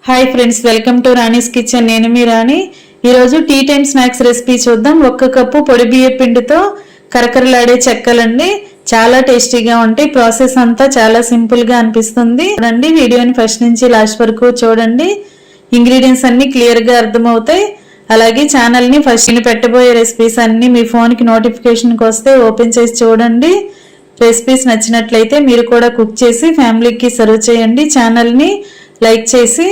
Hi friends, welcome to Rani's kitchen. నేను మీ రాణి. ఈరోజు tea time snacks recipe చూద్దాం. 1 కప్పు పొడి బియ్య పిండితో కరకరలాడే చెక్కలండి. చాలా టేస్టీగా ఉంటాయి. ప్రాసెస్ అంతా చాలా సింపుల్ గా అనిపిస్తుంది. చూడండి, వీడియోని ఫస్ట్ నుంచి లాస్ట్ వరకు చూడండి. ఇంగ్రీడియంట్స్ అన్ని క్లియర్ గా అర్థమవుతాయి. అలాగే ఛానల్ ని ఫస్ట్ నేను పెట్టబోయే రెసిపీస్ అన్ని మీ ఫోన్ కి నోటిఫికేషన్కి వస్తే ఓపెన్ చేసి చూడండి. రెసిపీస్ నచ్చినట్లయితే మీరు కూడా కుక్ చేసి ఫ్యామిలీకి సర్వ్ చేయండి. ఛానల్ ని లైక్ చేసి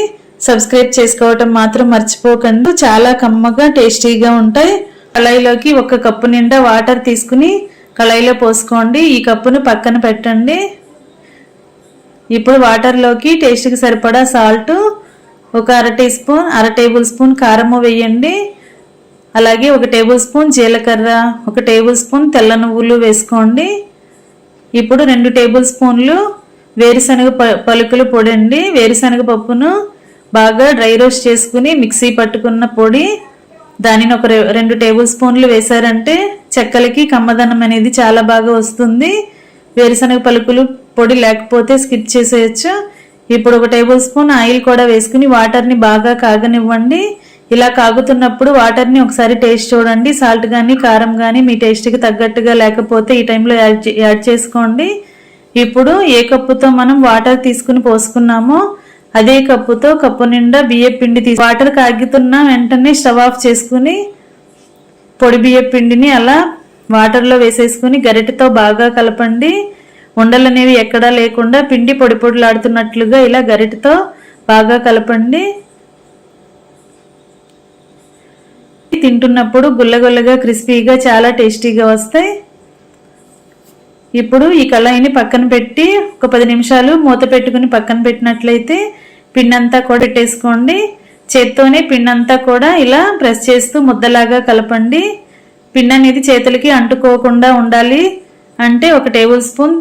సబ్స్క్రైబ్ చేసుకోవటం మాత్రం మర్చిపోకండి. చాలా కమ్మగా టేస్టీగా ఉంటాయి. కళాయిలోకి 1 కప్పు నిండా వాటర్ తీసుకుని కళాయిలో పోసుకోండి. ఈ కప్పును పక్కన పెట్టండి. ఇప్పుడు వాటర్లోకి టేస్ట్కి సరిపడా సాల్ట్, ఒక అర టేబుల్ స్పూన్ కారము వేయండి. అలాగే 1 టేబుల్ స్పూన్ జీలకర్ర, 1 టేబుల్ స్పూన్ తెల్ల నువ్వులు వేసుకోండి. ఇప్పుడు 2 టేబుల్ స్పూన్లు వేరుశనగ పలుకులు పొడి అండి. వేరుశనగ పప్పును బాగా డ్రై రోస్ట్ చేసుకుని మిక్సీ పట్టుకున్న పొడి, దానిని ఒక 2 టేబుల్ స్పూన్లు వేసారంటే చెక్కలకి కమ్మదనం అనేది చాలా బాగా వస్తుంది. వేరుశనగ పలుకులు పొడి లేకపోతే స్కిప్ చేసేయచ్చు. ఇప్పుడు 1 టేబుల్ స్పూన్ ఆయిల్ కూడా వేసుకుని వాటర్ని బాగా కాగనివ్వండి. ఇలా కాగుతున్నప్పుడు వాటర్ని ఒకసారి టేస్ట్ చూడండి. సాల్ట్ కానీ కారం కానీ మీ టేస్ట్కి తగ్గట్టుగా లేకపోతే ఈ టైంలో యాడ్ చేసుకోండి. ఇప్పుడు ఏ కప్పుతో మనం వాటర్ తీసుకుని పోసుకున్నామో అదే కప్పుతో కప్పు నిండా బియ్య పిండి వాటర్ కాగుతున్న వెంటనే స్టవ్ ఆఫ్ చేసుకుని పొడి బియ్య పిండిని అలా వాటర్లో వేసేసుకుని గరిటెతో బాగా కలపండి. ఉండలు అనేవి ఎక్కడా లేకుండా పిండి పొడి పొడిలాడుతున్నట్లుగా ఇలా గరిటెతో బాగా కలపండి. తింటున్నప్పుడు గుల్లగుల్లగా క్రిస్పీగా చాలా టేస్టీగా వస్తాయి. ఇప్పుడు ఈ కళాయిని పక్కన పెట్టి ఒక 10 నిమిషాలు మూత పెట్టుకుని పక్కన పెట్టినట్లయితే పిండి అంతా కూడా పెట్టేసుకోండి. చేత్తోనే పిండి అంతా కూడా ఇలా ప్రెస్ చేస్తూ ముద్దలాగా కలపండి. పిండి అనేది చేతులకి అంటుకోకుండా ఉండాలి. అంటే 1 టేబుల్ స్పూన్,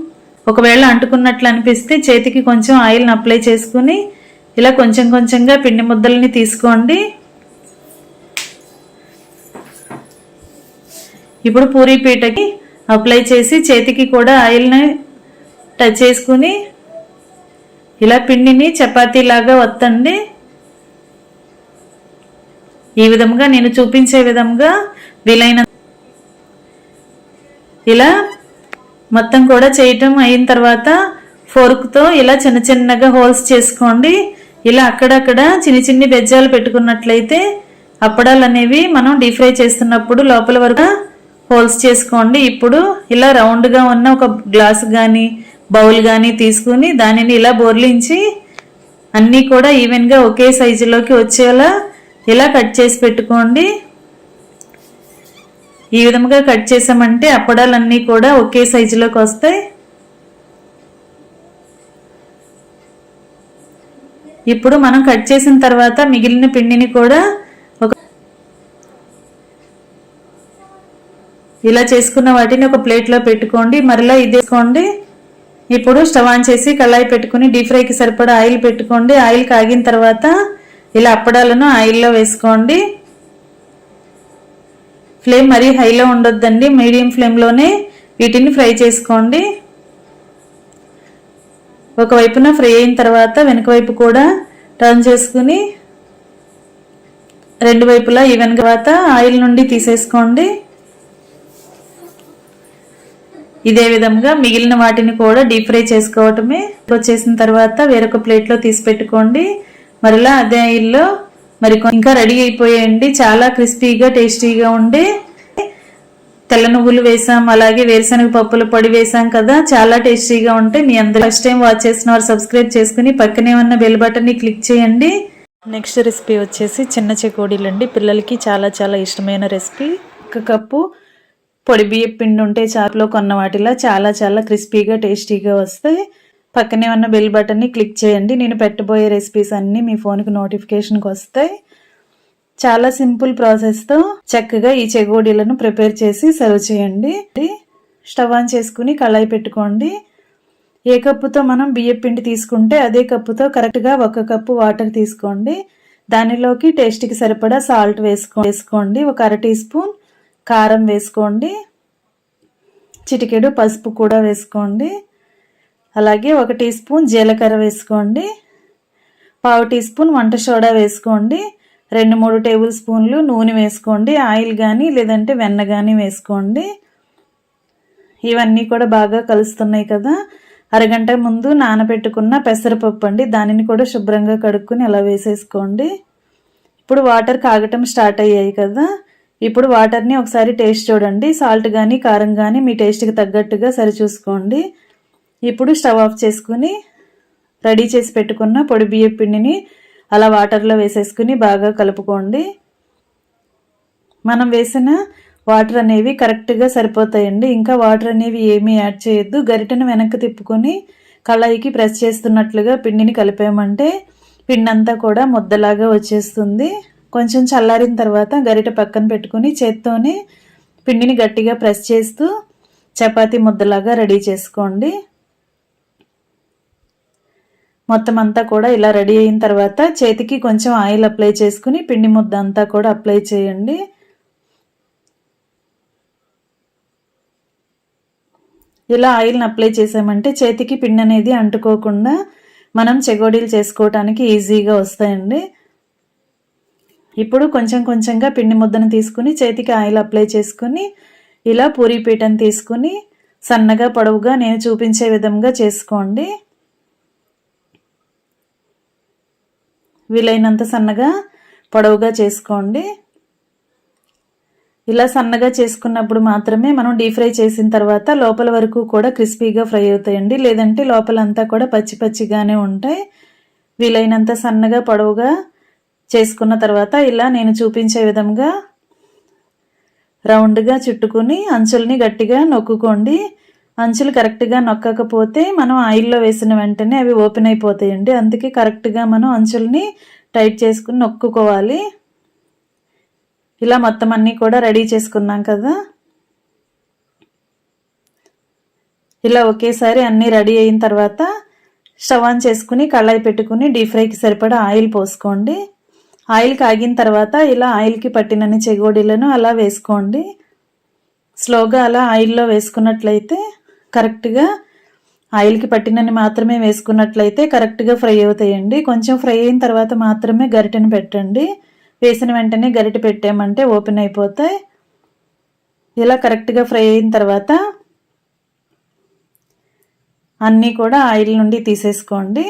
ఒకవేళ అంటుకున్నట్లు అనిపిస్తే చేతికి కొంచెం ఆయిల్ని అప్లై చేసుకుని ఇలా కొంచెం కొంచెంగా పిండి ముద్దల్ని తీసుకోండి. ఇప్పుడు పూరీ పీటకి అప్లై చేసి చేతికి కూడా ఆయిల్ని టచ్ చేసుకుని ఇలా పిండిని చపాతీలాగా వత్తండి. ఈ విధంగా నేను చూపించే విధంగా వీలైన ఇలా మొత్తం కూడా చేయటం అయిన తర్వాత ఫోర్క్తో ఇలా చిన్న చిన్నగా హోల్స్ చేసుకోండి. ఇలా అక్కడక్కడ చిన్ని బెజ్జాలు పెట్టుకున్నట్లయితే అప్పడాలు అనేవి మనం డీప్ ఫ్రై చేస్తున్నప్పుడు లోపల వరకు హోల్స్ చేసుకోండి. ఇప్పుడు ఇలా రౌండ్గా ఉన్న ఒక గ్లాస్ కానీ బౌల్ కానీ తీసుకుని దానిని ఇలా బోర్లించి అన్నీ కూడా ఈవెన్గా ఒకే సైజులోకి వచ్చేలా ఇలా కట్ చేసి పెట్టుకోండి. ఈ విధంగా కట్ చేసామంటే అప్పడాలన్నీ కూడా ఒకే సైజులోకి వస్తాయి. ఇప్పుడు మనం కట్ చేసిన తర్వాత మిగిలిన పిండిని కూడా ఇలా చేసుకున్న వాటిని ఒక ప్లేట్లో పెట్టుకోండి. మరలా ఇదేసుకోండి. ఇప్పుడు స్టవ్ ఆన్ చేసి కళాయి పెట్టుకుని డీప్ ఫ్రైకి సరిపడా ఆయిల్ పెట్టుకోండి. ఆయిల్ కాగిన తర్వాత ఇలా అప్పడాలను ఆయిల్లో వేసుకోండి. ఫ్లేమ్ మరీ హైలో ఉండొద్దండి, మీడియం ఫ్లేమ్లోనే వీటిని ఫ్రై చేసుకోండి. ఒకవైపున ఫ్రై అయిన తర్వాత వెనుక వైపు కూడా టర్న్ చేసుకుని 2 వైపులా ఈవెన్ తర్వాత ఆయిల్ నుండి తీసేసుకోండి. ఇదే విధంగా మిగిలిన వాటిని కూడా డీప్ ఫ్రై చేసుకోవటమే. చేసిన తర్వాత వేరొక ప్లేట్లో తీసి పెట్టుకోండి. మరలా అదే ఆయిల్లో ఇంకా రెడీ అయిపోయాయండి. చాలా క్రిస్పీగా టేస్టీగా ఉండే తెల్ల నువ్వులు వేసాం, అలాగే వేరుశనగ పప్పుల పొడి వేసాం కదా, చాలా టేస్టీగా ఉంటాయి. మీ అందరూ ఫస్ట్ టైం వాచ్ చేసిన వారు సబ్స్క్రైబ్ చేసుకుని పక్కనే ఉన్న బెల్ బటన్ని క్లిక్ చేయండి. నెక్స్ట్ రెసిపీ వచ్చేసి చిన్న చెకోడీలు అండి. పిల్లలకి చాలా చాలా ఇష్టమైన రెసిపీ. 1 కప్పు పొడి బియ్య పిండి ఉంటే చాకులో కొన్న వాటిలా చాలా చాలా క్రిస్పీగా టేస్టీగా వస్తాయి. పక్కనే ఉన్న బెల్ బటన్ని క్లిక్ చేయండి. నేను పెట్టబోయే రెసిపీస్ అన్నీ మీ ఫోన్కి నోటిఫికేషన్కి వస్తాయి. చాలా సింపుల్ ప్రాసెస్తో చక్కగా ఈ చెగోడీలను ప్రిపేర్ చేసి సర్వ్ చేయండి. స్టవ్ ఆన్ చేసుకుని కళాయి పెట్టుకోండి. ఏ కప్పుతో మనం బియ్య పిండి తీసుకుంటే అదే కప్పుతో కరెక్ట్గా 1 కప్పు వాటర్ తీసుకోండి. దానిలోకి టేస్ట్కి సరిపడా సాల్ట్ వేసుకోండి. ఒక అర టీ స్పూన్ కారం వేసుకోండి. చిటికెడు పసుపు కూడా వేసుకోండి. అలాగే 1 టీ స్పూన్ జీలకర్ర వేసుకోండి. పావు టీ స్పూన్ వంట సోడా వేసుకోండి, 2-3 టేబుల్ స్పూన్లు నూనె వేసుకోండి, ఆయిల్ కానీ లేదంటే వెన్న కానీ వేసుకోండి. ఇవన్నీ కూడా బాగా కలుస్తున్నాయి కదా. అరగంట ముందు నానబెట్టుకున్న పెసరపప్పు అండి, దానిని కూడా శుభ్రంగా కడుక్కొని అలా వేసేసుకోండి. ఇప్పుడు వాటర్ కాగటం స్టార్ట్ అయ్యాయి కదా. ఇప్పుడు వాటర్ని ఒకసారి టేస్ట్ చూడండి, సాల్ట్ కానీ కారం కానీ మీ టేస్ట్కి తగ్గట్టుగా సరిచూసుకోండి. ఇప్పుడు స్టవ్ ఆఫ్ చేసుకుని రెడీ చేసి పెట్టుకున్న పొడి బియ్యం పిండిని అలా వాటర్లో వేసేసుకుని బాగా కలుపుకోండి. మనం వేసిన వాటర్ అనేవి కరెక్ట్గా సరిపోతాయండి. ఇంకా వాటర్ అనేవి ఏమీ యాడ్ చేయొద్దు. గరిటెను వెనక్కి తిప్పుకొని కళాయికి ప్రెస్ చేస్తున్నట్లుగా పిండిని కలిపామంటే పిండి అంతా కూడా ముద్దలాగా వచ్చేస్తుంది. కొంచెం చల్లారిన తర్వాత గరిటె పక్కన పెట్టుకుని చేత్తోనే పిండిని గట్టిగా ప్రెస్ చేస్తూ చపాతీ ముద్దలాగా రెడీ చేసుకోండి. మొత్తం అంతా కూడా ఇలా రెడీ అయిన తర్వాత చేతికి కొంచెం ఆయిల్ అప్లై చేసుకుని పిండి ముద్ద అంతా కూడా అప్లై చేయండి. ఇలా ఆయిల్ని అప్లై చేసామంటే చేతికి పిండి అనేది అంటుకోకుండా మనం చెగోడీలు చేసుకోవడానికి ఈజీగా వస్తాయండి. ఇప్పుడు కొంచెం కొంచెంగా పిండి ముద్దను తీసుకుని చేతికి ఆయిల్ అప్లై చేసుకుని ఇలా పూరీ పీటను తీసుకుని సన్నగా పొడవుగా నేను చూపించే విధంగా చేసుకోండి. వీలైనంత సన్నగా పొడవుగా చేసుకోండి. ఇలా సన్నగా చేసుకున్నప్పుడు మాత్రమే మనం డీప్ ఫ్రై చేసిన తర్వాత లోపల వరకు కూడా క్రిస్పీగా ఫ్రై అవుతాయండి, లేదంటే లోపలంతా కూడా పచ్చి పచ్చిగానే ఉంటాయి. వీలైనంత సన్నగా పొడవుగా చేసుకున్న తర్వాత ఇలా నేను చూపించే విధంగా రౌండ్గా చుట్టుకుని అంచుల్ని గట్టిగా నొక్కుకోండి. అంచులు కరెక్ట్గా నొక్కకపోతే మనం ఆయిల్లో వేసిన వెంటనే అవి ఓపెన్ అయిపోతాయండి. అందుకే కరెక్ట్గా మనం అంచుల్ని టైట్ చేసుకుని నొక్కుకోవాలి. ఇలా మొత్తం అన్నీ కూడా రెడీ చేసుకున్నాం కదా. ఇలా ఒకేసారి అన్నీ రెడీ అయిన తర్వాత స్టవ్ ఆన్ చేసుకుని కళాయి పెట్టుకుని డీప్ ఫ్రైకి సరిపడా ఆయిల్ పోసుకోండి. ఆయిల్ కాగిన తర్వాత ఇలా ఆయిల్కి పట్టినన్ని చెగోడీలను అలా వేసుకోండి. స్లోగా అలా ఆయిల్లో వేసుకున్నట్లయితే కరెక్ట్గా ఆయిల్కి పట్టినన్ని మాత్రమే వేసుకున్నట్లయితే కరెక్ట్గా ఫ్రై అవుతాయండి. కొంచెం ఫ్రై అయిన తర్వాత మాత్రమే గరిటెను పెట్టండి. వేసిన వెంటనే గరిటె పెట్టామంటే ఓపెన్ అయిపోతాయి. ఇలా కరెక్ట్గా ఫ్రై అయిన తర్వాత అన్నీ కూడా ఆయిల్ నుండి తీసేసుకోండి.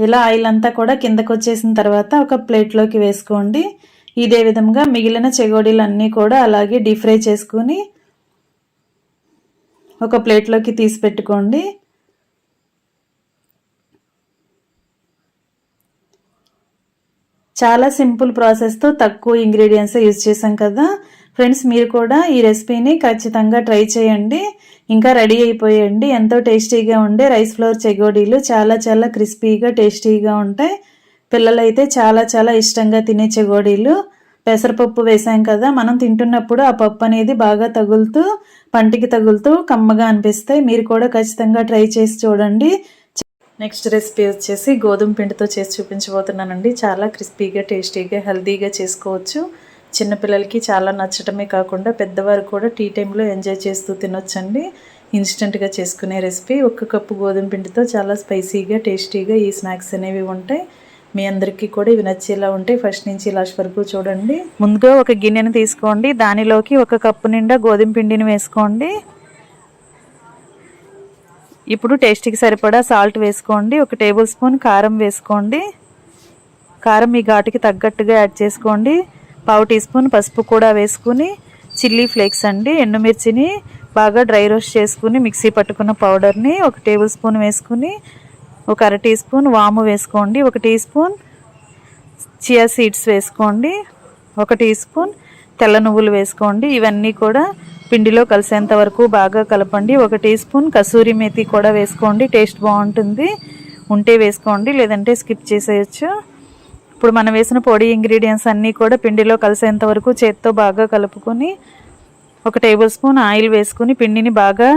ఇలా ఆయిల్ అంతా కూడా కిందకు వచ్చేసిన తర్వాత ఒక ప్లేట్లోకి వేసుకోండి. ఇదే విధంగా మిగిలిన చెగోడీలు అన్నీ కూడా అలాగే డీప్ ఫ్రై చేసుకుని ఒక ప్లేట్లోకి తీసి పెట్టుకోండి. చాలా సింపుల్ ప్రాసెస్తో తక్కువ ఇంగ్రీడియంట్స్ యూజ్ చేసాం కదా ఫ్రెండ్స్. మీరు కూడా ఈ రెసిపీని ఖచ్చితంగా ట్రై చేయండి. ఇంకా రెడీ అయిపోయండి. ఎంతో టేస్టీగా ఉండే రైస్ ఫ్లోర్ చెగోడీలు చాలా చాలా క్రిస్పీగా టేస్టీగా ఉంటాయి. పిల్లలైతే చాలా చాలా ఇష్టంగా తినే చెగోడీలు. పెసరపప్పు వేసాం కదా, మనం తింటున్నప్పుడు ఆ పప్పు అనేది బాగా తగులుతూ పంటికి తగులుతూ కమ్మగా అనిపిస్తాయి. మీరు కూడా ఖచ్చితంగా ట్రై చేసి చూడండి. నెక్స్ట్ రెసిపీ వచ్చేసి గోధుమ పిండితో చేసి చూపించబోతున్నానండి. చాలా క్రిస్పీగా టేస్టీగా హెల్తీగా చేసుకోవచ్చు. చిన్నపిల్లలకి చాలా నచ్చటమే కాకుండా పెద్దవారు కూడా టీ టైంలో ఎంజాయ్ చేస్తూ తినొచ్చండి. ఇన్స్టెంట్గా చేసుకునే రెసిపీ. 1 కప్పు గోధుమ పిండితో చాలా స్పైసీగా టేస్టీగా ఈ స్నాక్స్ అనేవి ఉంటాయి. మీ అందరికీ కూడా ఇవి నచ్చేలా ఉంటాయి. ఫస్ట్ నుంచి లాస్ట్ వరకు చూడండి. ముందుగా ఒక గిన్నెను తీసుకోండి. దానిలోకి 1 కప్పు నిండా గోధుమ పిండిని వేసుకోండి. ఇప్పుడు టేస్ట్కి సరిపడా సాల్ట్ వేసుకోండి. 1 టేబుల్ స్పూన్ కారం వేసుకోండి. కారం మీ ఘాటుకి తగ్గట్టుగా యాడ్ చేసుకోండి. పావు టీ స్పూన్ పసుపు కూడా వేసుకుని చిల్లీ ఫ్లేక్స్ అండి, ఎండుమిర్చిని బాగా డ్రై రోస్ట్ చేసుకుని మిక్సీ పట్టుకున్న పౌడర్ని 1 టేబుల్ స్పూన్ వేసుకుని 1/2 టీ స్పూన్ వాము వేసుకోండి. 1 టీ స్పూన్ చియా సీడ్స్ వేసుకోండి. 1 టీ స్పూన్ తెల్ల నువ్వులు వేసుకోండి. ఇవన్నీ కూడా పిండిలో కలిసేంత వరకు బాగా కలపండి. 1 టీ స్పూన్ కసూరి మేతి కూడా వేసుకోండి. టేస్ట్ బాగుంటుంది. ఉంటే వేసుకోండి, లేదంటే స్కిప్ చేసేయచ్చు. ఇప్పుడు మనం వేసిన పొడి ఇంగ్రీడియంట్స్ అన్నీ కూడా పిండిలో కలిసేంత వరకు చేత్తో బాగా కలుపుకొని 1 టేబుల్ స్పూన్ ఆయిల్ వేసుకుని పిండిని బాగా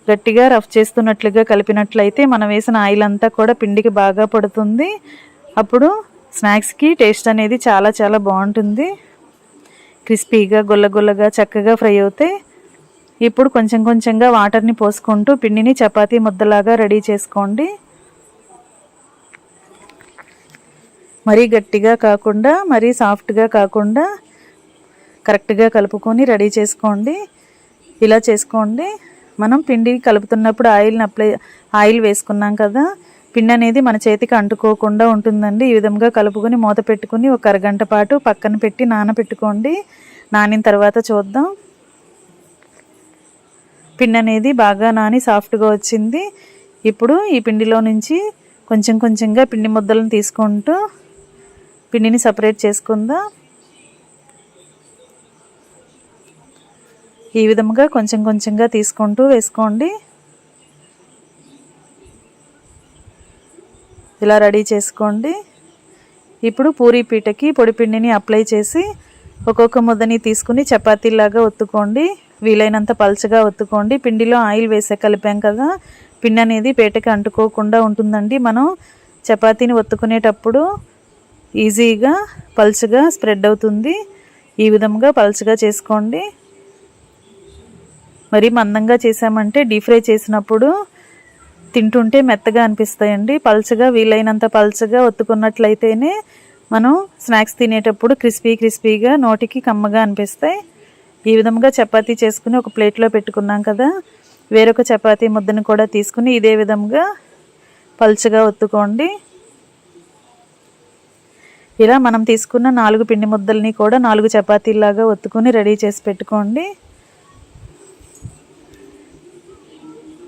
గట్టిగా రఫ్ చేస్తున్నట్లుగా కలిపినట్లయితే మనం వేసిన ఆయిల్ అంతా కూడా పిండికి బాగా పడుతుంది. అప్పుడు స్నాక్స్కి టేస్ట్ అనేది చాలా చాలా బాగుంటుంది. క్రిస్పీగా గుల్లగుల్లగా చక్కగా ఫ్రై అవుతాయి. ఇప్పుడు కొంచెం కొంచెంగా వాటర్ని పోసుకుంటూ పిండిని చపాతీ ముద్దలాగా రెడీ చేసుకోండి. మరీ గట్టిగా కాకుండా మరీ సాఫ్ట్గా కాకుండా కరెక్ట్గా కలుపుకొని రెడీ చేసుకోండి. ఇలా చేసుకోండి. మనం పిండి కలుపుతున్నప్పుడు ఆయిల్ వేసుకున్నాం కదా, పిండి అనేది మన చేతికి అంటుకోకుండా ఉంటుందండి. ఈ విధంగా కలుపుకొని మూత పెట్టుకుని ఒక అరగంట పాటు పక్కన పెట్టి నానబెట్టుకోండి. నానిన తర్వాత చూద్దాం. పిండి అనేది బాగా నాని సాఫ్ట్గా వచ్చింది. ఇప్పుడు ఈ పిండిలో నుంచి కొంచెం కొంచెంగా పిండి ముద్దలను తీసుకుంటూ పిండిని సపరేట్ చేసుకుందాం. ఈ విధంగా కొంచెం కొంచెంగా తీసుకుంటూ వేసుకోండి. ఇలా రెడీ చేసుకోండి. ఇప్పుడు పూరీ పీటకి పొడి పిండిని అప్లై చేసి ఒక్కొక్క ముద్దని తీసుకుని చపాతీలాగా ఒత్తుకోండి. వీలైనంత పల్చగా ఒత్తుకోండి. పిండిలో ఆయిల్ వేసే కలిపాం కదా, పిండి అనేది పీటకి అంటుకోకుండా ఉంటుందండి. మనం చపాతీని ఒత్తుకునేటప్పుడు ఈజీగా పల్చగా స్ప్రెడ్ అవుతుంది. ఈ విధంగా పల్చగా చేసుకోండి. మరి మందంగా చేసామంటే డీప్ ఫ్రై చేసినప్పుడు తింటుంటే మెత్తగా అనిపిస్తాయండి. పల్చగా వీలైనంత పల్చగా ఒత్తుకున్నట్లయితేనే మనం స్నాక్స్ తినేటప్పుడు క్రిస్పీగా నోటికి కమ్మగా అనిపిస్తాయి. ఈ విధంగా చపాతీ చేసుకుని ఒక ప్లేట్లో పెట్టుకున్నాం కదా, వేరొక చపాతీ ముద్దను కూడా తీసుకుని ఇదే విధంగా పల్చగా ఒత్తుకోండి. ఇలా మనం తీసుకున్న 4 పిండి ముద్దల్ని కూడా 4 చపాతీలాగా ఒత్తుకుని రెడీ చేసి పెట్టుకోండి.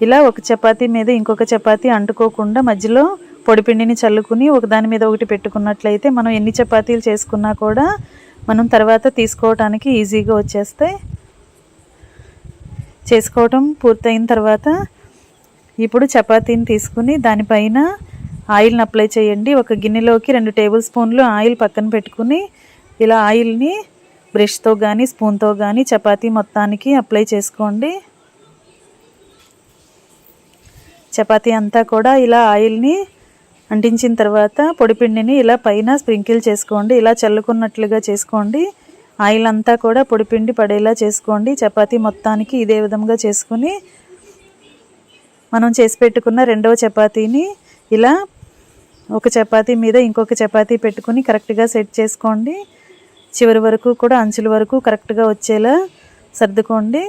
ఇలా ఒక చపాతీ మీద ఇంకొక చపాతీ అంటుకోకుండా మధ్యలో పొడిపిండిని చల్లుకుని ఒకదాని మీద ఒకటి పెట్టుకున్నట్లయితే మనం ఎన్ని చపాతీలు చేసుకున్నా కూడా మనం తర్వాత తీసుకోవటానికి ఈజీగా వచ్చేస్తాయి. చేసుకోవటం పూర్తయిన తర్వాత ఇప్పుడు చపాతీని తీసుకుని దానిపైన ఆయిల్ని అప్లై చేయండి. ఒక గిన్నెలోకి 2 టేబుల్ స్పూన్లు ఆయిల్ పక్కన పెట్టుకుని ఇలా ఆయిల్ని బ్రష్తో కానీ స్పూన్తో కానీ చపాతీ మొత్తానికి అప్లై చేసుకోండి. చపాతీ అంతా కూడా ఇలా ఆయిల్ని అంటించిన తర్వాత పొడిపిండిని ఇలా పైన స్ప్రింకిల్ చేసుకోండి. ఇలా చల్లుకున్నట్లుగా చేసుకోండి. ఆయిల్ అంతా కూడా పొడిపిండి పడేలా చేసుకోండి. చపాతీ మొత్తానికి ఇదే విధంగా చేసుకుని మనం చేసి పెట్టుకున్న రెండవ చపాతీని ఇలా ఒక చపాతీ మీద ఇంకొక చపాతీ పెట్టుకుని కరెక్ట్గా సెట్ చేసుకోండి. చివరి వరకు కూడా అంచుల వరకు కరెక్ట్గా వచ్చేలా సర్దుకోండి.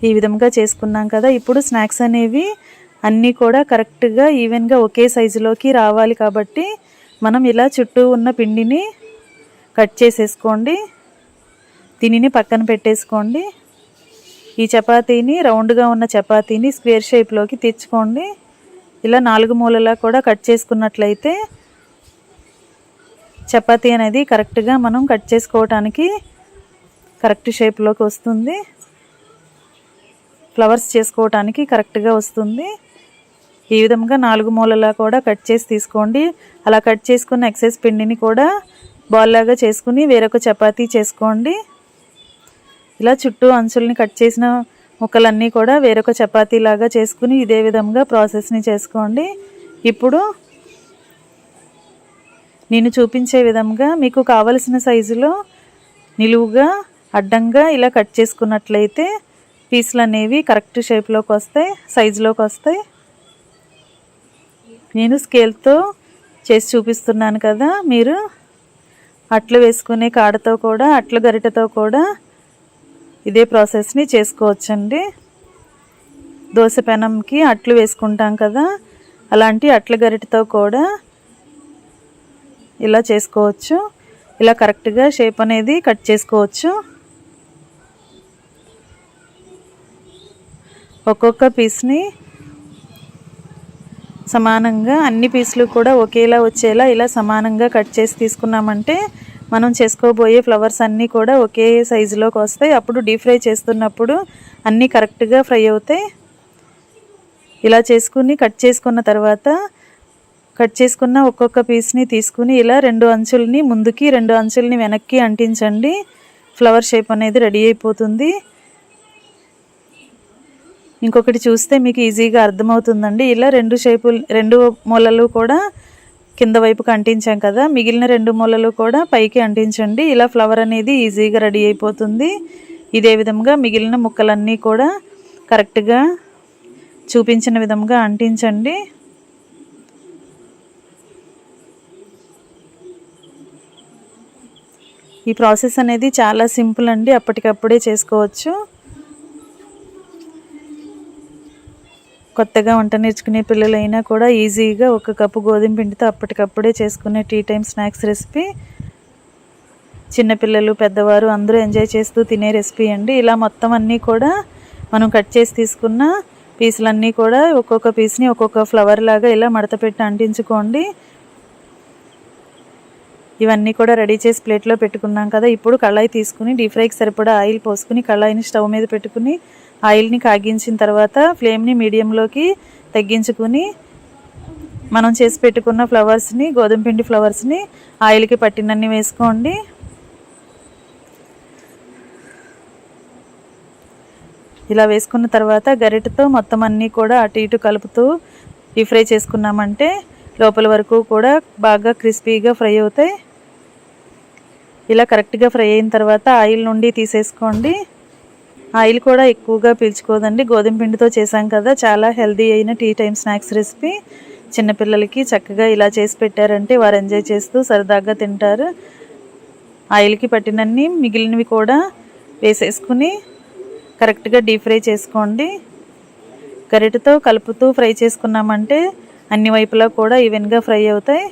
ఈ విధంగా చేసుకున్నాం కదా. ఇప్పుడు స్నాక్స్ అనేవి అన్నీ కూడా కరెక్ట్గా ఈవెన్గా ఒకే సైజులోకి రావాలి కాబట్టి మనం ఇలా చుట్టూ ఉన్న పిండిని కట్ చేసేసుకోండి. దీనిని పక్కన పెట్టేసుకోండి. ఈ చపాతీని రౌండ్గా ఉన్న చపాతీని స్క్వేర్ షేప్లోకి తెచ్చుకోండి. ఇలా 4 మూలలా కూడా కట్ చేసుకున్నట్లయితే చపాతీ అనేది కరెక్ట్గా మనం కట్ చేసుకోవటానికి కరెక్ట్ షేప్లోకి వస్తుంది. ఫ్లవర్స్ చేసుకోవటానికి కరెక్ట్గా వస్తుంది. ఈ విధంగా 4 మూలలా కూడా కట్ చేసి తీసుకోండి. అలా కట్ చేసుకున్న ఎక్సెస్ పిండిని కూడా బాల్ లాగా చేసుకుని వేరొక చపాతీ చేసుకోండి. ఇలా చుట్టూ అంచుల్ని కట్ చేసిన ముక్కలన్నీ కూడా వేరొక చపాతీ లాగా చేసుకుని ఇదే విధంగా ప్రాసెస్ని చేసుకోండి. ఇప్పుడు నేను చూపించే విధంగా మీకు కావలసిన సైజులో నిలువుగా అడ్డంగా ఇలా కట్ చేసుకున్నట్లయితే పీసులు అనేవి కరెక్ట్ షేప్లోకి వస్తాయి, సైజులోకి వస్తాయి. నేను స్కేల్తో చేసి చూపిస్తున్నాను కదా, మీరు అట్లు వేసుకునే కాడతో కూడా అట్ల గరిటెతో కూడా ఇదే ప్రాసెస్ని చేసుకోవచ్చండి. దోశ పెనంకి అట్లు వేసుకుంటాం కదా, అలాంటి అట్ల గరిటెతో కూడా ఇలా చేసుకోవచ్చు. ఇలా కరెక్ట్గా షేప్ అనేది కట్ చేసుకోవచ్చు. ఒక్కొక్క పీస్ని సమానంగా అన్ని పీసులు కూడా ఒకేలా వచ్చేలా ఇలా సమానంగా కట్ చేసి తీసుకున్నామంటే మనం చేసుకోబోయే ఫ్లవర్స్ అన్నీ కూడా ఒకే సైజులోకి వస్తాయి. అప్పుడు డీప్ ఫ్రై చేస్తున్నప్పుడు అన్నీ కరెక్ట్గా ఫ్రై అవుతాయి. ఇలా చేసుకుని కట్ చేసుకున్న తర్వాత కట్ చేసుకున్న ఒక్కొక్క పీస్ని తీసుకుని ఇలా 2 అంచుల్ని ముందుకి 2 అంచుల్ని వెనక్కి అంటించండి. ఫ్లవర్ షేప్ అనేది రెడీ అయిపోతుంది. ఇంకొకటి చూస్తే మీకు ఈజీగా అర్థమవుతుందండి. ఇలా 2 మూలలు కూడా కింద వైపుకి అంటించాం కదా, మిగిలిన 2 మూలలు కూడా పైకి అంటించండి. ఇలా ఫ్లవర్ అనేది ఈజీగా రెడీ అయిపోతుంది. ఇదే విధంగా మిగిలిన ముక్కలన్నీ కూడా కరెక్ట్గా చూపించిన విధంగా అంటించండి. ఈ ప్రాసెస్ అనేది చాలా సింపుల్ అండి, అప్పటికప్పుడే చేసుకోవచ్చు. కొత్తగా వంట నేర్చుకునే పిల్లలైనా కూడా ఈజీగా 1 కప్పు గోధుమ పిండితో అప్పటికప్పుడే చేసుకునే టీ టైమ్ స్నాక్స్ రెసిపీ. చిన్నపిల్లలు పెద్దవారు అందరూ ఎంజాయ్ చేస్తూ తినే రెసిపీ అండి. ఇలా మొత్తం అన్నీ కూడా మనం కట్ చేసి తీసుకున్న పీసులన్నీ కూడా ఒక్కొక్క పీస్ని ఒక్కొక్క ఫ్లవర్ లాగా ఇలా మడత పెట్టి అంటించుకోండి. ఇవన్నీ కూడా రెడీ చేసి ప్లేట్లో పెట్టుకున్నాం కదా. ఇప్పుడు కళాయి తీసుకుని డీప్ ఫ్రైకి సరిపడా ఆయిల్ పోసుకుని కళాయిని స్టవ్ మీద పెట్టుకుని ఆయిల్ని కాగించిన తర్వాత ఫ్లేమ్ని మీడియంలోకి తగ్గించుకుని మనం చేసి పెట్టుకున్న ఫ్లవర్స్ని, గోధుమ పిండి ఫ్లవర్స్ని ఆయిల్కి పట్టినన్ని వేసుకోండి. ఇలా వేసుకున్న తర్వాత గరిటెతో మొత్తం అన్నీ కూడా అటు ఇటు కలుపుతూ డీప్ ఫ్రై చేసుకున్నామంటే లోపల వరకు కూడా బాగా క్రిస్పీగా ఫ్రై అవుతాయి. ఇలా కరెక్ట్గా ఫ్రై అయిన తర్వాత ఆయిల్ నుండి తీసేసుకోండి. ఆయిల్ కూడా ఎక్కువగా పీల్చుకోదండి. గోధుమ పిండితో చేసాం కదా, చాలా హెల్దీ అయిన టీ టైమ్ స్నాక్స్ రెసిపీ. చిన్నపిల్లలకి చక్కగా ఇలా చేసి పెట్టారంటే వారు ఎంజాయ్ చేస్తూ సరదాగా తింటారు. ఆయిల్కి పట్టినన్ని మిగిలినవి కూడా వేసేసుకుని కరెక్ట్గా డీప్ ఫ్రై చేసుకోండి. గరిటెతో కలుపుతూ ఫ్రై చేసుకున్నామంటే అన్ని వైపులా కూడా ఈవెన్గా ఫ్రై అవుతాయి.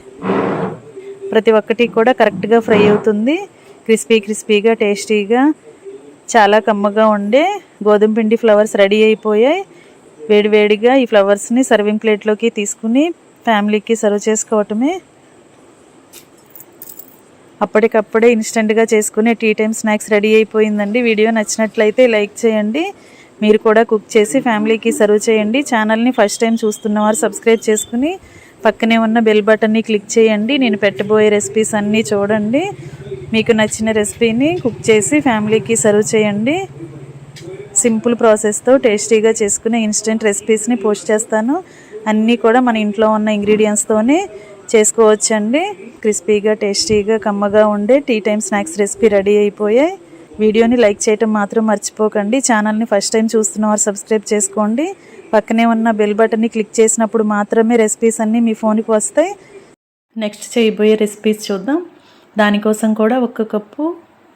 ప్రతి ఒక్కటి కూడా కరెక్ట్గా ఫ్రై అవుతుంది. క్రిస్పీగా టేస్టీగా చాలా కమ్మగా ఉండే గోధుమ పిండి ఫ్లవర్స్ రెడీ అయిపోయాయి. వేడివేడిగా ఈ ఫ్లవర్స్ని సర్వింగ్ ప్లేట్లోకి తీసుకుని ఫ్యామిలీకి సర్వ్ చేసుకోవటమే. అప్పటికప్పుడే ఇన్స్టెంట్గా చేసుకునే టీ టైమ్ స్నాక్స్ రెడీ అయిపోయిందండి. వీడియో నచ్చినట్లయితే లైక్ చేయండి. మీరు కూడా కుక్ చేసి ఫ్యామిలీకి సర్వ్ చేయండి. ఛానల్ని ఫస్ట్ టైం చూస్తున్నవారు సబ్స్క్రైబ్ చేసుకుని పక్కనే ఉన్న బెల్ బటన్ని క్లిక్ చేయండి. నేను పెట్టబోయే రెసిపీస్ అన్నీ చూడండి. మీకు నచ్చిన రెసిపీని కుక్ చేసి ఫ్యామిలీకి సర్వ్ చేయండి. సింపుల్ ప్రాసెస్తో టేస్టీగా చేసుకునే ఇన్స్టెంట్ రెసిపీస్ని పోస్ట్ చేస్తాను. అన్నీ కూడా మన ఇంట్లో ఉన్న ఇంగ్రీడియంట్స్తోనే చేసుకోవచ్చండి. క్రిస్పీగా టేస్టీగా కమ్మగా ఉండే tea time snacks recipe ready అయిపోయాయి. వీడియోని లైక్ చేయటం మాత్రం మర్చిపోకండి. ఛానల్ని ఫస్ట్ టైం చూస్తున్నవారు సబ్స్క్రైబ్ చేసుకోండి. పక్కనే ఉన్న బెల్ బటన్ని క్లిక్ చేసినప్పుడు మాత్రమే రెసిపీస్ అన్నీ మీ ఫోన్కి వస్తాయి. నెక్స్ట్ చేయబోయే రెసిపీస్ చూద్దాం. దానికోసం కూడా 1 కప్పు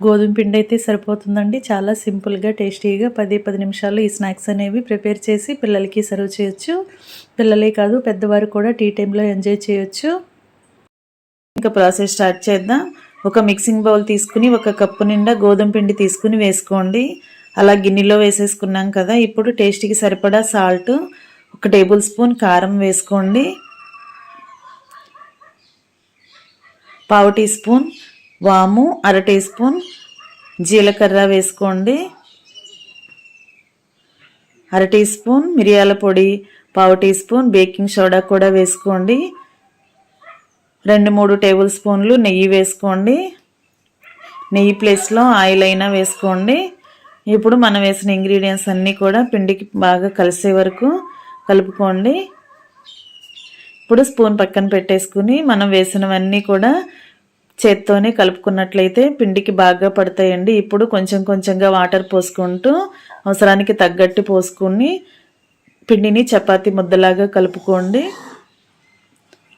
గోధుమ పిండి అయితే సరిపోతుందండి. చాలా సింపుల్గా టేస్టీగా 10 నిమిషాల్లో ఈ స్నాక్స్ అనేవి ప్రిపేర్ చేసి పిల్లలకి సర్వ్ చేయొచ్చు. పిల్లలే కాదు పెద్దవారు కూడా టీ టైంలో ఎంజాయ్ చేయొచ్చు. ఇంకా ప్రాసెస్ స్టార్ట్ చేద్దాం. ఒక మిక్సింగ్ బౌల్ తీసుకుని 1 కప్పు నిండా గోధుమ పిండి తీసుకుని వేసుకోండి. అలా గిన్నెలో వేసేసుకున్నాం కదా. ఇప్పుడు టేస్ట్కి సరిపడా సాల్ట్, 1 టేబుల్ స్పూన్ కారం వేసుకోండి. 1/2 టీ స్పూన్ వాము, 1/2 టీ స్పూన్ జీలకర్ర వేసుకోండి. 1/2 టీ స్పూన్ మిరియాల పొడి, 1/2 టీ స్పూన్ బేకింగ్ సోడా కూడా వేసుకోండి. 2-3 టేబుల్ స్పూన్లు నెయ్యి వేసుకోండి. నెయ్యి ప్లేస్లో ఆయిల్ అయినా వేసుకోండి. ఇప్పుడు మనం వేసిన ఇంగ్రీడియంట్స్ అన్నీ కూడా పిండికి బాగా కలిసే వరకు కలుపుకోండి. ఇప్పుడు స్పూన్ పక్కన పెట్టేసుకుని మనం వేసినవన్నీ కూడా చేత్తోనే కలుపుకున్నట్లయితే పిండికి బాగా పడతాయండి. ఇప్పుడు కొంచెంగా వాటర్ పోసుకుంటూ అవసరానికి తగ్గట్టు పోసుకుని పిండిని చపాతీ ముద్దలాగా కలుపుకోండి.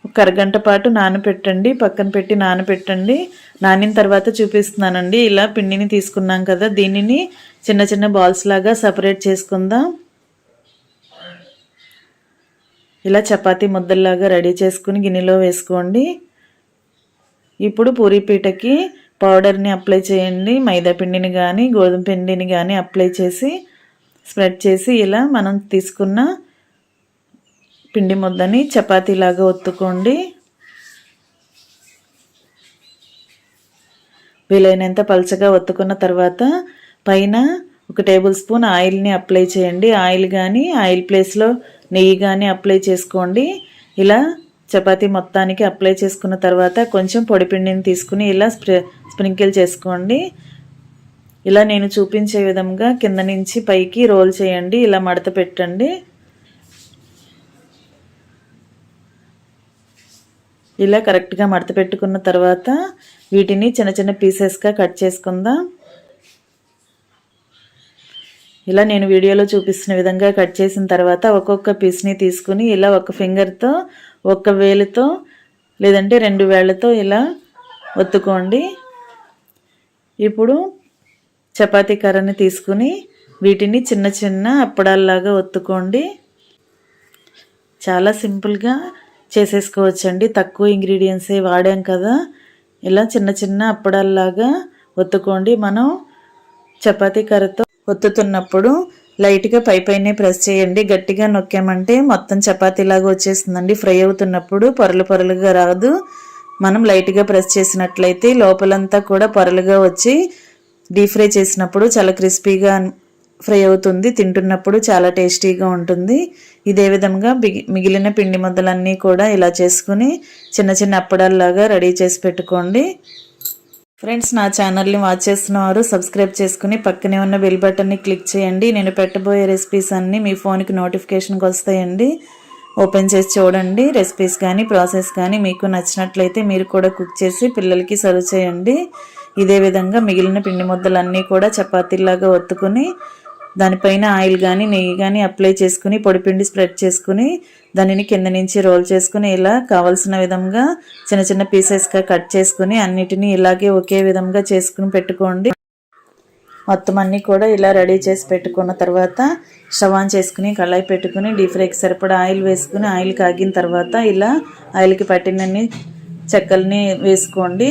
1 అరగంట పాటు నానబెట్టండి. పక్కన పెట్టి నానబెట్టండి. నానిన తర్వాత చూపిస్తున్నానండి. ఇలా పిండిని తీసుకున్నాం కదా, దీనిని చిన్న బాల్స్ లాగా సపరేట్ చేసుకుందాం. ఇలా చపాతీ ముద్దల్లాగా రెడీ చేసుకుని గిన్నెలో వేసుకోండి. ఇప్పుడు పూరీ పీటకి పౌడర్ని అప్లై చేయండి. మైదా పిండిని కానీ గోధుమ పిండిని కానీ అప్లై చేసి స్ప్రెడ్ చేసి ఇలా మనం తీసుకున్న పిండి ముద్దని చపాతీలాగా ఒత్తుకోండి. వీలైనంత పలుచగా ఒత్తుకున్న తర్వాత పైన 1 టేబుల్ స్పూన్ ఆయిల్ని అప్లై చేయండి. ఆయిల్ కానీ ఆయిల్ ప్లేస్లో నెయ్యి కానీ అప్లై చేసుకోండి. ఇలా చపాతీ మొత్తానికి అప్లై చేసుకున్న తర్వాత కొంచెం పొడిపిండిని తీసుకుని ఇలా స్ప్రింకిల్ చేసుకోండి. ఇలా నేను చూపించే విధంగా కింద నుంచి పైకి రోల్ చేయండి. ఇలా మడత పెట్టండి. ఇలా కరెక్ట్గా మడత పెట్టుకున్న తర్వాత వీటిని చిన్న చిన్న పీసెస్గా కట్ చేసుకుందాం. ఇలా నేను వీడియోలో చూపిస్తున్న విధంగా కట్ చేసిన తర్వాత ఒక్కొక్క పీస్ని తీసుకుని ఇలా ఒక ఫింగర్తో, ఒక్క వేలుతో లేదంటే 2 వేళ్లతో ఇలా ఒత్తుకోండి. ఇప్పుడు చపాతీ కర్రని తీసుకుని వీటిని చిన్న చిన్న అప్పడాల్లాగా ఒత్తుకోండి. చాలా సింపుల్గా చేసేసుకోవచ్చండి, తక్కువ ఇంగ్రీడియంట్సే వాడాం కదా. ఇలా చిన్న చిన్న అప్పడాల్లాగా ఒత్తుకోండి. మనం చపాతీ కర్రతో ఒత్తుతున్నప్పుడు లైట్గా పైనే ప్రెస్ చేయండి. గట్టిగా నొక్కామంటే మొత్తం చపాతీలాగా వచ్చేస్తుందండి. ఫ్రై అవుతున్నప్పుడు పొరలుగా రాదు. మనం లైట్గా ప్రెస్ చేసినట్లయితే లోపలంతా కూడా పొరలుగా వచ్చి డీప్ ఫ్రై చేసినప్పుడు చాలా క్రిస్పీగా ఫ్రై అవుతుంది. తింటున్నప్పుడు చాలా టేస్టీగా ఉంటుంది. ఇదే విధంగా మిగిలిన పిండి ముద్దలన్నీ కూడా ఇలా చేసుకుని చిన్న చిన్న అప్పడాల్లాగా రెడీ చేసి పెట్టుకోండి. ఫ్రెండ్స్, నా ఛానల్ని వాచ్ చేస్తున్నవారు సబ్స్క్రైబ్ చేసుకుని పక్కనే ఉన్న బెల్ బటన్ని క్లిక్ చేయండి. నేను పెట్టబోయే రెసిపీస్ అన్నీ మీ ఫోన్కి నోటిఫికేషన్కి వస్తాయండి. ఓపెన్ చేసి చూడండి. రెసిపీస్ కానీ ప్రాసెస్ కానీ మీకు నచ్చినట్లయితే మీరు కూడా కుక్ చేసి పిల్లలకి సర్వ్ చేయండి. ఇదే విధంగా మిగిలిన పిండి ముద్దలన్నీ కూడా చపాతీలాగా ఒత్తుకుని దానిపైన ఆయిల్ కానీ నెయ్యి కానీ అప్లై చేసుకుని పొడిపిండి స్ప్రెడ్ చేసుకుని దానిని కింద నుంచి రోల్ చేసుకుని ఇలా కావాల్సిన విధంగా చిన్న చిన్న పీసెస్గా కట్ చేసుకుని అన్నిటినీ ఇలాగే ఒకే విధంగా చేసుకుని పెట్టుకోండి. మొత్తం అన్నీ కూడా ఇలా రెడీ చేసి పెట్టుకున్న తర్వాత స్టవ్ ఆన్ చేసుకుని కళాయి పెట్టుకుని డీప్ ఫ్రైకి సరిపడా ఆయిల్ వేసుకుని ఆయిల్ కాగిన తర్వాత ఇలా ఆయిల్కి పట్టినన్ని చెక్కల్ని వేసుకోండి.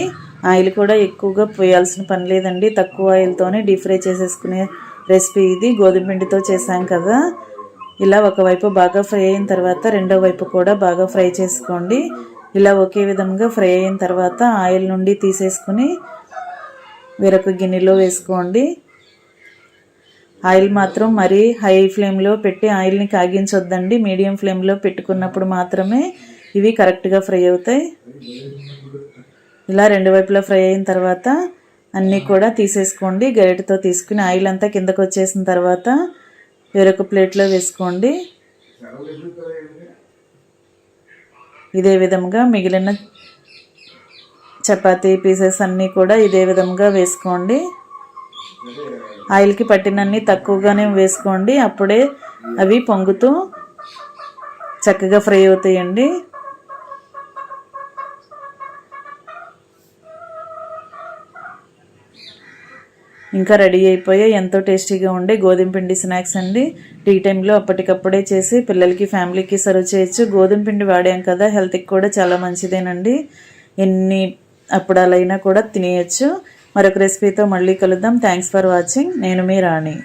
ఆయిల్ కూడా ఎక్కువగా పోయాల్సిన పని లేదండి. తక్కువ ఆయిల్తోనే డీప్ ఫ్రై చేసేసుకునే రెసిపీ ఇది. గోధుమ పిండితో చేసాం కదా. ఇలా ఒకవైపు బాగా ఫ్రై అయిన తర్వాత రెండో వైపు కూడా బాగా ఫ్రై చేసుకోండి. ఇలా ఒకే విధంగా ఫ్రై అయిన తర్వాత ఆయిల్ నుండి తీసేసుకుని వేరొక గిన్నెలో వేసుకోండి. ఆయిల్ మాత్రం మరీ హై ఫ్లేమ్లో పెట్టి ఆయిల్ని కాగించొద్దండి. మీడియం ఫ్లేమ్లో పెట్టుకున్నప్పుడు మాత్రమే ఇవి కరెక్ట్గా ఫ్రై అవుతాయి. ఇలా రెండు వైపులా ఫ్రై అయిన తర్వాత అన్నీ కూడా తీసేసుకోండి. గరిటెతో తీసుకుని ఆయిల్ అంతా కిందకు వచ్చేసిన తర్వాత వేరొక ప్లేట్లో వేసుకోండి. ఇదే విధంగా మిగిలిన చపాతీ పీసెస్ అన్నీ కూడా ఇదే విధంగా వేసుకోండి. ఆయిల్కి పట్టినన్ని తక్కువగానే వేసుకోండి. అప్పుడే అవి పొంగుతూ చక్కగా ఫ్రై అవుతాయండి. ఇంకా రెడీ అయిపోయి ఎంతో టేస్టీగా ఉండే గోధుమ పిండి స్నాక్స్ అండి. టీ టైంలో అప్పటికప్పుడే చేసి పిల్లలకి ఫ్యామిలీకి సర్వ్ చేయొచ్చు. గోధుమ పిండి వాడాం కదా, హెల్త్కి కూడా చాలా మంచిదేనండి. ఎన్ని అప్పుడాలైనా కూడా తినేయచ్చు. మరొక రెసిపీతో మళ్ళీ కలుద్దాం. Thanks for watching. నేను మీ రాణి.